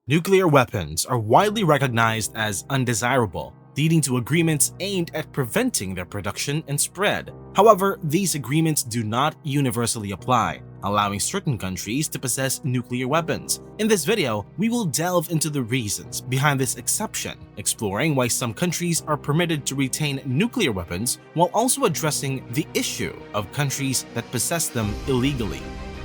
Nuclear weapons are widely recognized as undesirable, leading to agreements aimed at preventing their production and spread. However, these agreements do not universally apply, allowing certain countries to possess nuclear weapons. In this video, we will delve into the reasons behind this exception, exploring why some countries are permitted to retain nuclear weapons while also addressing the issue of countries that possess them illegally.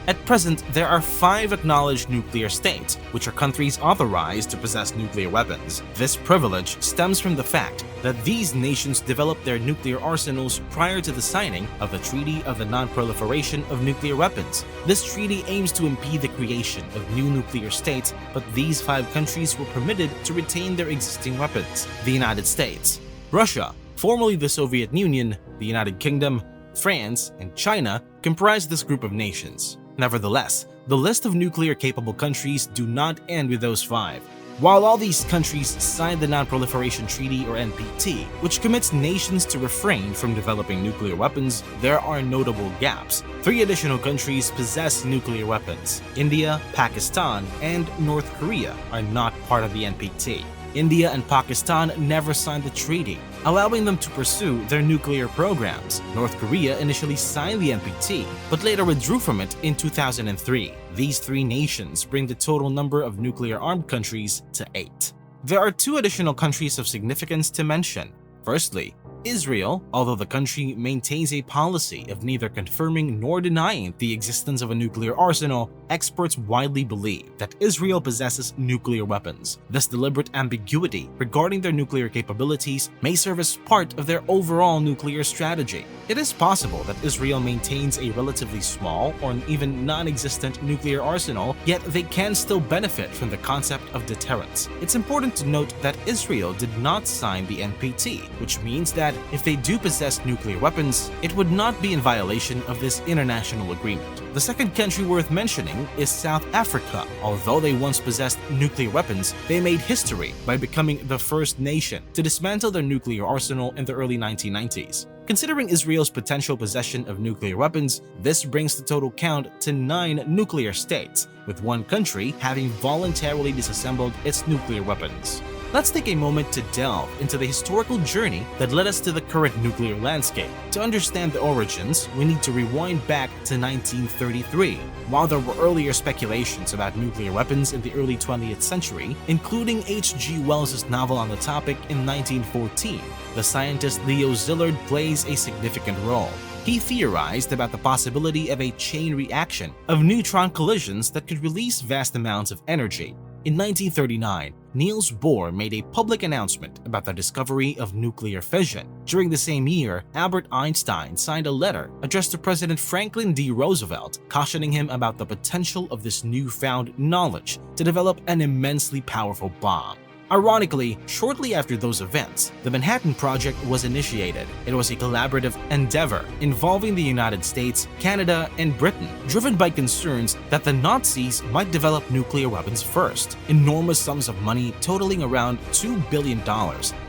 At present, there are 5 acknowledged nuclear states, which are countries authorized to possess nuclear weapons. This privilege stems from the fact that these nations developed their nuclear arsenals prior to the signing of the Treaty of the Non-Proliferation of Nuclear Weapons. This treaty aims to impede the creation of new nuclear states, but these 5 countries were permitted to retain their existing weapons. The United States, Russia, formerly the Soviet Union, the United Kingdom, France, and China comprise this group of nations. Nevertheless, the list of nuclear-capable countries do not end with those 5. While all these countries signed the Non-Proliferation Treaty or NPT, which commits nations to refrain from developing nuclear weapons, there are notable gaps. 3 additional countries possess nuclear weapons. India, Pakistan, and North Korea are not part of the NPT. India and Pakistan never signed the treaty, allowing them to pursue their nuclear programs. North Korea initially signed the NPT, but later withdrew from it in 2003. These 3 nations bring the total number of nuclear-armed countries to 8. There are 2 additional countries of significance to mention. Firstly, Israel, although the country maintains a policy of neither confirming nor denying the existence of a nuclear arsenal, experts widely believe that Israel possesses nuclear weapons. This deliberate ambiguity regarding their nuclear capabilities may serve as part of their overall nuclear strategy. It is possible that Israel maintains a relatively small or even non-existent nuclear arsenal, yet they can still benefit from the concept of deterrence. It's important to note that Israel did not sign the NPT, which means that if they do possess nuclear weapons, it would not be in violation of this international agreement. The second country worth mentioning is South Africa. Although they once possessed nuclear weapons, they made history by becoming the first nation to dismantle their nuclear arsenal in the early 1990s. Considering Israel's potential possession of nuclear weapons, this brings the total count to 9 nuclear states, with 1 country having voluntarily disassembled its nuclear weapons. Let's take a moment to delve into the historical journey that led us to the current nuclear landscape. To understand the origins, we need to rewind back to 1933. While there were earlier speculations about nuclear weapons in the early 20th century, including H.G. Wells' novel on the topic in 1914, the scientist Leo Szilard plays a significant role. He theorized about the possibility of a chain reaction of neutron collisions that could release vast amounts of energy. In 1939, Niels Bohr made a public announcement about the discovery of nuclear fission. During the same year, Albert Einstein signed a letter addressed to President Franklin D. Roosevelt, cautioning him about the potential of this newfound knowledge to develop an immensely powerful bomb. Ironically, shortly after those events, the Manhattan Project was initiated. It was a collaborative endeavor involving the United States, Canada, and Britain, driven by concerns that the Nazis might develop nuclear weapons first. Enormous sums of money totaling around $2 billion,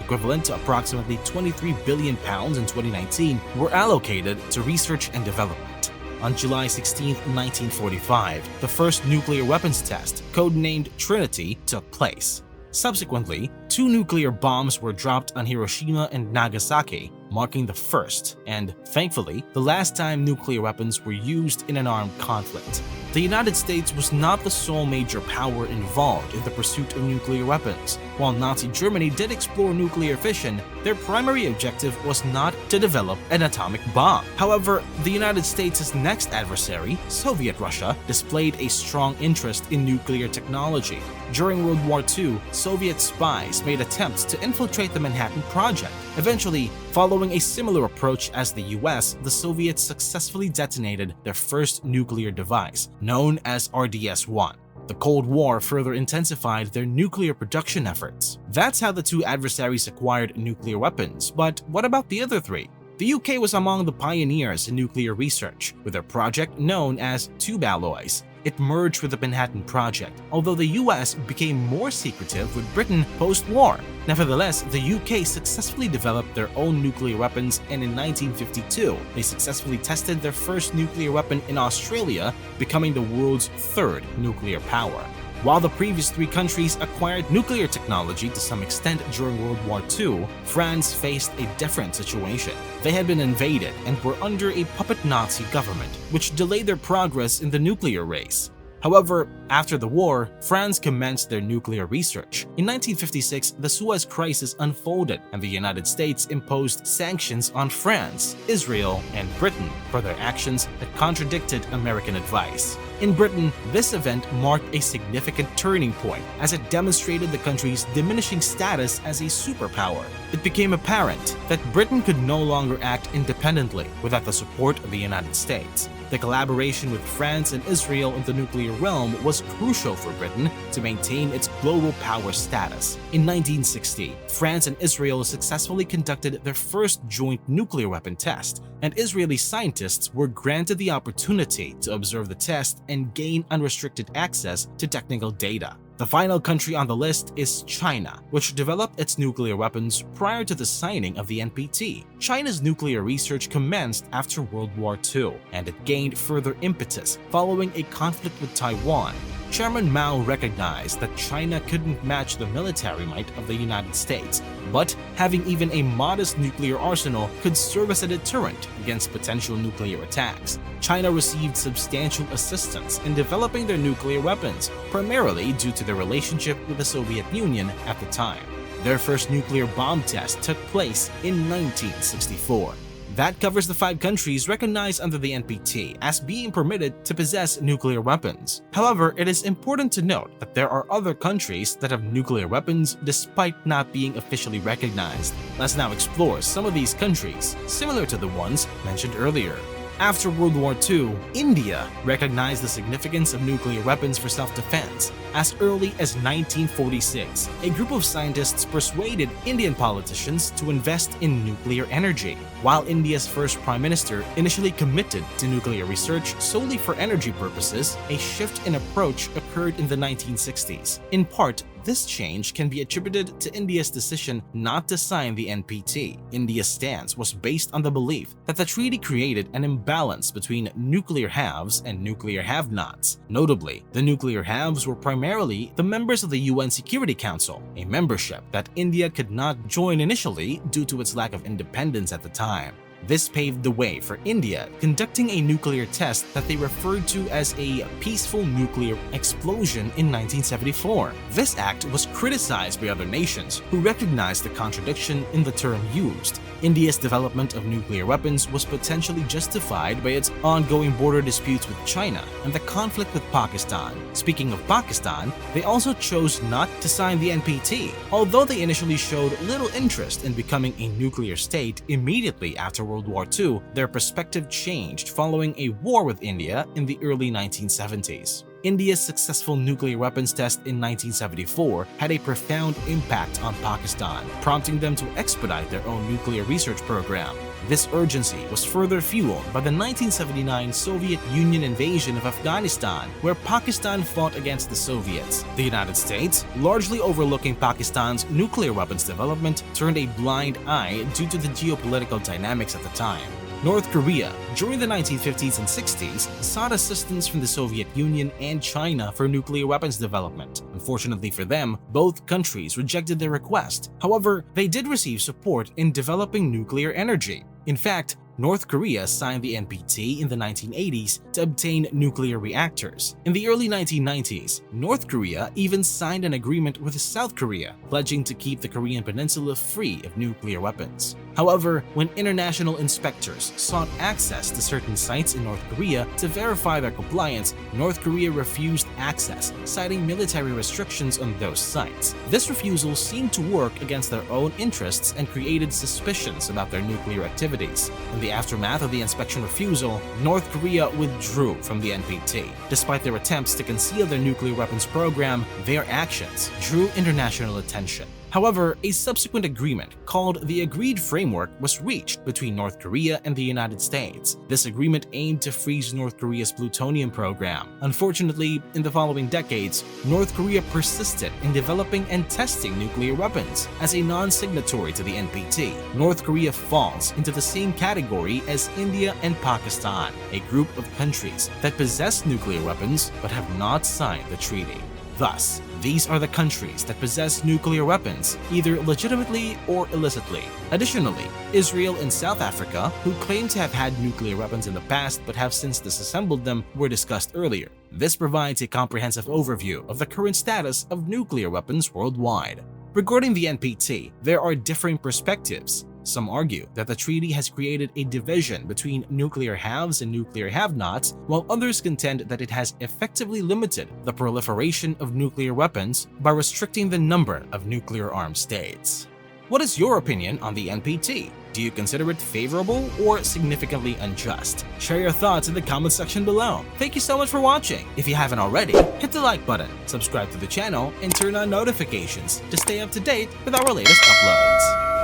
equivalent to approximately £23 billion in 2019, were allocated to research and development. On July 16, 1945, the first nuclear weapons test, codenamed Trinity, took place. Subsequently, 2 nuclear bombs were dropped on Hiroshima and Nagasaki, marking the first and, thankfully, the last time nuclear weapons were used in an armed conflict. The United States was not the sole major power involved in the pursuit of nuclear weapons. While Nazi Germany did explore nuclear fission, their primary objective was not to develop an atomic bomb. However, the United States' next adversary, Soviet Russia, displayed a strong interest in nuclear technology. During World War II, Soviet spies made attempts to infiltrate the Manhattan Project. Eventually, following a similar approach as the US, the Soviets successfully detonated their first nuclear device, known as RDS-1. The Cold War further intensified their nuclear production efforts. That's how the 2 adversaries acquired nuclear weapons, but what about the other 3? The UK was among the pioneers in nuclear research, with their project known as tube alloys. It merged with the Manhattan Project, although the US became more secretive with Britain post-war. Nevertheless, the UK successfully developed their own nuclear weapons, and in 1952, they successfully tested their first nuclear weapon in Australia, becoming the world's 3rd nuclear power. While the previous three countries acquired nuclear technology to some extent during World War II, France faced a different situation. They had been invaded and were under a puppet Nazi government, which delayed their progress in the nuclear race. However, after the war, France commenced their nuclear research. In 1956, the Suez Crisis unfolded and the United States imposed sanctions on France, Israel, and Britain for their actions that contradicted American advice. In Britain, this event marked a significant turning point as it demonstrated the country's diminishing status as a superpower. It became apparent that Britain could no longer act independently without the support of the United States. The collaboration with France and Israel in the nuclear realm was crucial for Britain to maintain its global power status. In 1960, France and Israel successfully conducted their first joint nuclear weapon test, and Israeli scientists were granted the opportunity to observe the test and gain unrestricted access to technical data. The final country on the list is China, which developed its nuclear weapons prior to the signing of the NPT. China's nuclear research commenced after World War II, and it gained further impetus following a conflict with Taiwan. Chairman Mao recognized that China couldn't match the military might of the United States, but having even a modest nuclear arsenal could serve as a deterrent against potential nuclear attacks. China received substantial assistance in developing their nuclear weapons, primarily due to their relationship with the Soviet Union at the time. Their first nuclear bomb test took place in 1964. That covers the 5 countries recognized under the NPT as being permitted to possess nuclear weapons. However, it is important to note that there are other countries that have nuclear weapons despite not being officially recognized. Let's now explore some of these countries, similar to the ones mentioned earlier. After World War II, India recognized the significance of nuclear weapons for self-defense. As early as 1946, a group of scientists persuaded Indian politicians to invest in nuclear energy. While India's first prime minister initially committed to nuclear research solely for energy purposes, a shift in approach occurred in the 1960s. In part, this change can be attributed to India's decision not to sign the NPT. India's stance was based on the belief that the treaty created an imbalance between nuclear haves and nuclear have-nots. Notably, the nuclear haves were primarily the members of the UN Security Council, a membership that India could not join initially due to its lack of independence at the time. This paved the way for India conducting a nuclear test that they referred to as a peaceful nuclear explosion in 1974. This act was criticized by other nations who recognized the contradiction in the term used. India's development of nuclear weapons was potentially justified by its ongoing border disputes with China and the conflict with Pakistan. Speaking of Pakistan, they also chose not to sign the NPT, although they initially showed little interest in becoming a nuclear state immediately after World War II. Their perspective changed following a war with India in the early 1970s. India's successful nuclear weapons test in 1974 had a profound impact on Pakistan, prompting them to expedite their own nuclear research program. This urgency was further fueled by the 1979 Soviet Union invasion of Afghanistan, where Pakistan fought against the Soviets. The United States, largely overlooking Pakistan's nuclear weapons development, turned a blind eye due to the geopolitical dynamics at the time. North Korea, during the 1950s and 60s, sought assistance from the Soviet Union and China for nuclear weapons development. Unfortunately for them, both countries rejected their request. However, they did receive support in developing nuclear energy. In fact, North Korea signed the NPT in the 1980s to obtain nuclear reactors. In the early 1990s, North Korea even signed an agreement with South Korea, pledging to keep the Korean peninsula free of nuclear weapons. However, when international inspectors sought access to certain sites in North Korea to verify their compliance, North Korea refused access, citing military restrictions on those sites. This refusal seemed to work against their own interests and created suspicions about their nuclear activities. In the aftermath of the inspection refusal, North Korea withdrew from the NPT. Despite their attempts to conceal their nuclear weapons program, their actions drew international attention. However, a subsequent agreement called the Agreed Framework was reached between North Korea and the United States. This agreement aimed to freeze North Korea's plutonium program. Unfortunately, in the following decades, North Korea persisted in developing and testing nuclear weapons. As a non-signatory to the NPT, North Korea falls into the same category as India and Pakistan, a group of countries that possess nuclear weapons but have not signed the treaty. Thus, these are the countries that possess nuclear weapons, either legitimately or illicitly. Additionally, Israel and South Africa, who claim to have had nuclear weapons in the past but have since disassembled them, were discussed earlier. This provides a comprehensive overview of the current status of nuclear weapons worldwide. Regarding the NPT, there are differing perspectives. Some argue that the treaty has created a division between nuclear haves and nuclear have-nots, while others contend that it has effectively limited the proliferation of nuclear weapons by restricting the number of nuclear-armed states. What is your opinion on the NPT? Do you consider it favorable or significantly unjust? Share your thoughts in the comment section below. Thank you so much for watching. If you haven't already, hit the like button, subscribe to the channel, and turn on notifications to stay up to date with our latest uploads.